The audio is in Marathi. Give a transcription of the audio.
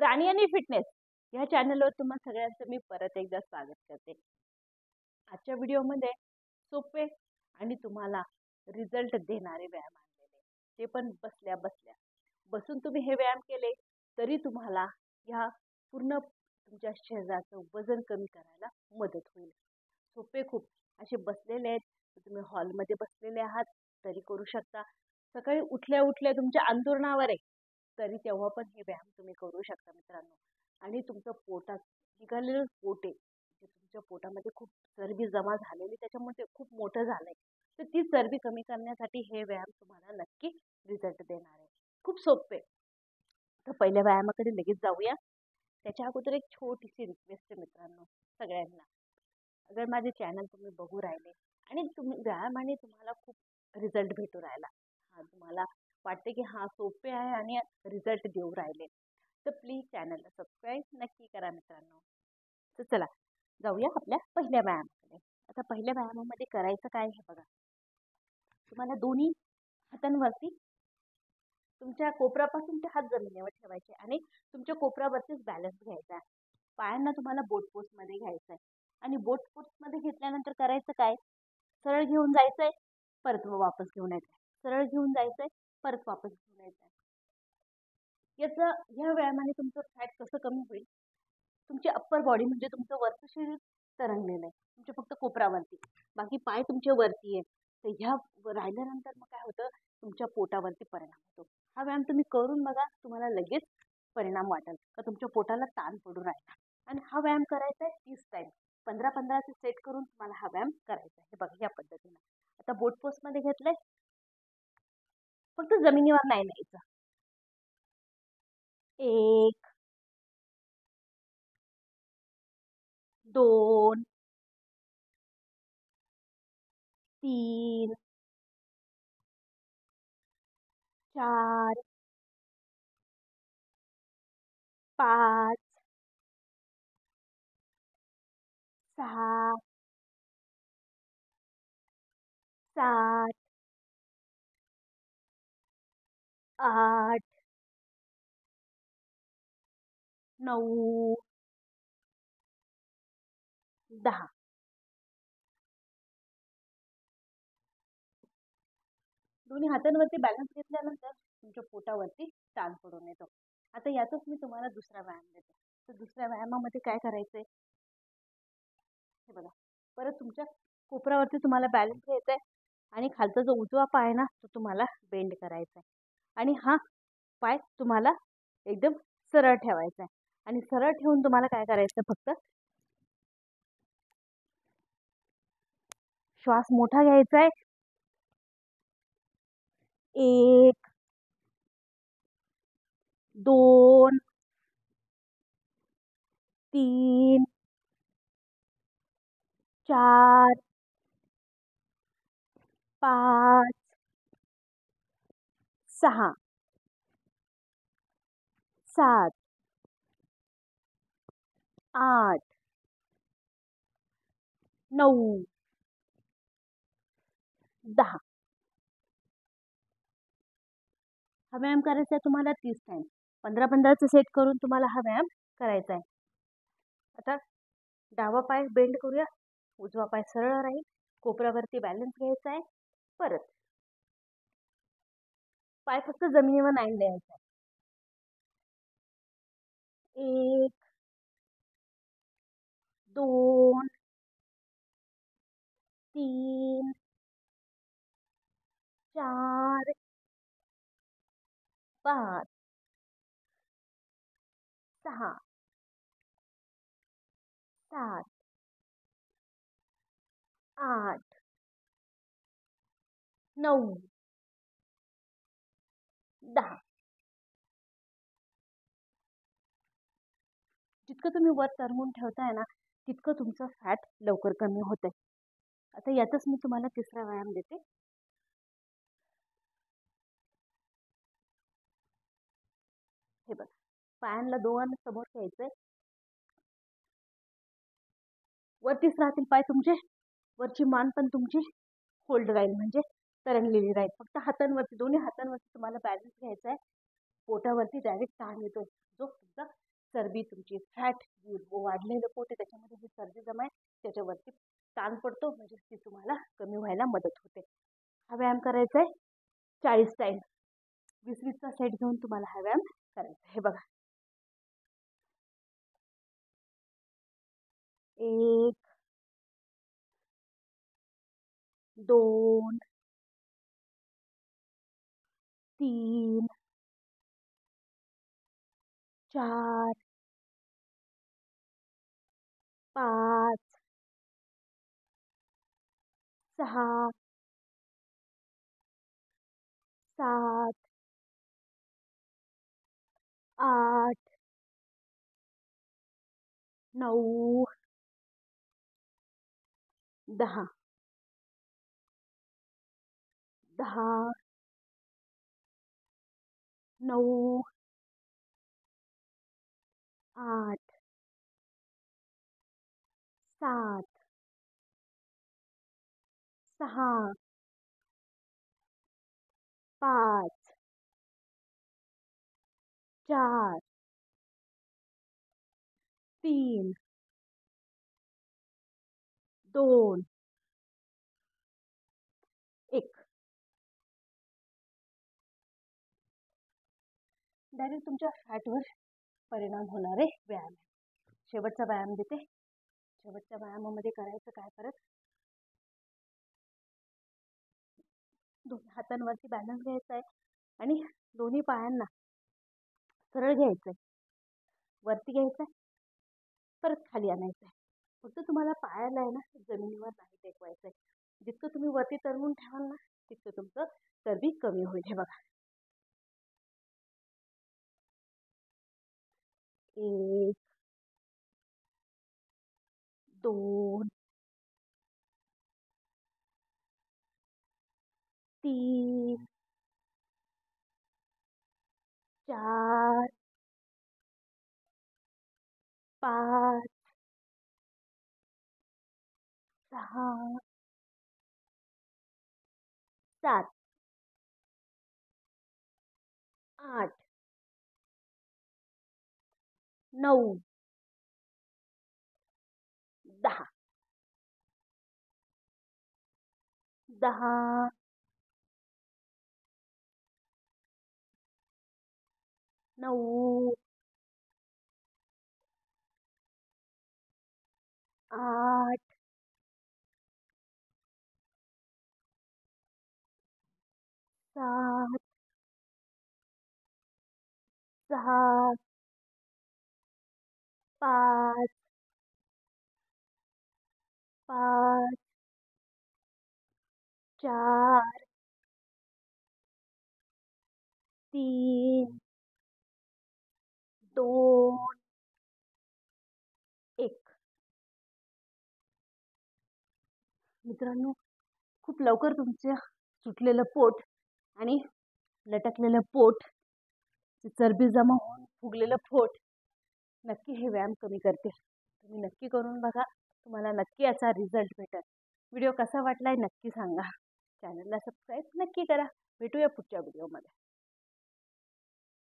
राणी आणि फिटनेस ह्या चॅनलवर तुम्हा सगळ्यांचं मी परत एकदा स्वागत करते. आजच्या व्हिडिओमध्ये सोपे आणि तुम्हाला रिझल्ट देणारे व्यायाम आणलेले, ते पण बसल्या बसल्या. बसून तुम्ही हे व्यायाम केले तरी तुम्हाला ह्या पूर्ण तुमच्या शरीराचं वजन कमी करायला मदत होईल. सोपे खूप असे बसलेले आहेत. तुम्ही हॉलमध्ये बसलेले आहात तरी करू शकता. सकाळी उठल्या उठल्या तुमच्या अंथरुणावर आहे तरी तेव्हा पण हे व्यायाम तुम्ही करू शकता मित्रांनो. आणि तुमचं पोटात निघालेलं पोट आहे, जे तुमच्या पोटामध्ये खूप चरबी जमा झालेली, त्याच्यामुळे ते खूप मोठं झालंय, तर ती चरबी कमी करण्यासाठी हे व्यायाम तुम्हाला नक्की रिझल्ट देणार आहे. खूप सोपे. तर पहिल्या व्यायामाकडे लगेच जाऊया. त्याच्या अगोदर एक छोटीशी रिक्वेस्ट आहे मित्रांनो सगळ्यांना. अगर माझे चॅनल तुम्ही बघू राहिले आणि तुम्ही व्यायामाने तुम्हाला खूप रिझल्ट भेटू राहिला, तुम्हाला वाटते की सोपे आहे आणि रिझल्ट देऊ राहिले, तर प्लीज चॅनलला सबस्क्राईब नक्की करा मित्रांनो. तर चला जाऊया आपल्या पहिल्या व्यायामाकडे. आता पहिल्या व्यायामामध्ये करायचं काय हे बघा. तुम्हाला दोन्ही हातांवरती तुमच्या कोपरापासून ते हात जमिनीवर ठेवायचे आणि तुमच्या कोपरावरतीच बॅलन्स घ्यायचा आहे. पायांना तुम्हाला बोट पोस्टमध्ये घ्यायचं आहे आणि बोट पोस्टमध्ये घेतल्यानंतर करायचं काय, सरळ घेऊन जायचंय, परत वापस घेऊन यायचंय, सरळ घेऊन जायचंय, परत वापस घेऊन यायचंय. ह्या व्यायामाने तुमचं फॅट कसं कमी होईल, तुमची अप्पर बॉडी म्हणजे तुमचं वरचं शरीर तरंगलेलं आहे, तुमच्या फक्त कोपरावरती, बाकी पाय तुमच्या वरती आहे. तर ह्या राहिल्यानंतर मग काय होतं, तुमच्या पोटावरती परिणाम होतो. हा व्यायाम तुम्ही करून बघा, तुम्हाला लगेच परिणाम वाटेल का तुमच्या पोटाला ताण पडून राहिला. आणि हा व्यायाम करायचा आहे 30 टाइम, 15-15 सेट करून तुम्हाला हा व्यायाम करायचा आहे. हे बघा या पद्धतीने. आता बोट पोस्ट मध्ये घेतलंय, फक्त जमिनीवर नाही न्यायचं. 1 2 3 4 5 6 7 8 9 10. दोन्ही हातांवरती बॅलन्स घेतल्यानंतर तुमच्या पोटावरती ताण पडून येतो. आता यातच मी तुम्हाला दुसरा व्यायाम देते. तर दुसऱ्या व्यायामामध्ये काय करायचंय हे बघा. परत तुमच्या कोपरावरती तुम्हाला बॅलन्स घ्यायचा आहे आणि खालचा जो उजवा पाय ना तो तुम्हाला बेंड करायचा आहे आणि हा पाय तुम्हाला एकदम सरळ ठेवायचा आहे. आणि सरळ ठेवून तुम्हाला काय करायचं, फक्त श्वास मोठा घ्यायचा आहे. 1 2 3 4 5 6 7 8 9 10. हा व्यायाम करायचा आहे तुम्हाला 30 टाइम, 15-15 सेट करून तुम्हाला हा व्यायाम करायचा आहे. आता डावा पाय बेंड करूया, उजवा पाय सरळ राहील, कोपऱ्यावरती बॅलन्स घ्यायचा आहे. परत पाय फक्त जमिनीवर नाही द्यायचा आहे. 1 2 3 4 5 6 7 8 9 10. जितकं तुम्ही वर तरंगून ठेवताय ना, तितकं तुमचं फॅट लवकर कमी होतंय. आता यातच मी तुम्हाला तिसरा व्यायाम देते. हे बघा, पायांना दोन समोर घ्यायचंय, वरतीच राहतील पाय तुमचे, वरची मान पण तुमची होल्ड राहील, म्हणजे तरंगलेली राहील. फक्त हातांवरती, दोन्ही हातांवरती तुम्हाला बॅलन्स घ्यायचा आहे. पोटावरती डायरेक्ट ताण येतो, जो तुमचा चरबी तुमची फॅट वाढलेलं पोट आहे त्याच्यामध्ये जी चरबी जमा आहे त्याच्यावरती ताण पडतो, म्हणजे ती तुम्हाला कमी व्हायला मदत होते. हा व्यायाम करायचा आहे 40 टाइम. 20-20चा सेट घेऊन तुम्हाला हा व्यायाम करायचा आहे. बघा, 1 2 3 4 5 6 7 8 9 10 10 9 8 7 6 5 4 3 2 1. डायरेक्ट तुमच्या फॅटवर परिणाम होणारे व्यायाम. शेवटचा व्यायाम देते. शेवटच्या व्यायामामध्ये करायचं काय, परत दोन्ही हातांवरती बॅलन्स घ्यायचा आहे आणि दोन्ही पायांना सरळ घ्यायचंय, वरती घ्यायचंय, परत खाली आणायचंय. फक्त तुम्हाला पायाला आहे ना जमिनीवर नाही टेकवायचंय. जितकं तुम्ही वरती तरवून ठेवाल ना तितकं तुमचं चरबी कमी होईल. हे बघा, 1 2 3 4 5 6 7 8 9 10 10 9 8 7 6 5 5 4 3 2 1. मित्रांनो, खूप लवकर तुमचं सुटलेलं पोट आणि लटकलेलं पोट, चरबी जमा होऊन फुगलेलं पोट नक्की हे व्यायाम कमी करते. तुम्ही नक्की करून बघा, तुम्हाला नक्की याचा रिझल्ट भेटेल. व्हिडिओ कसा वाटलाय नक्की सांगा. चॅनलला सबस्क्राईब नक्की करा. भेटूया पुढच्या व्हिडिओमध्ये.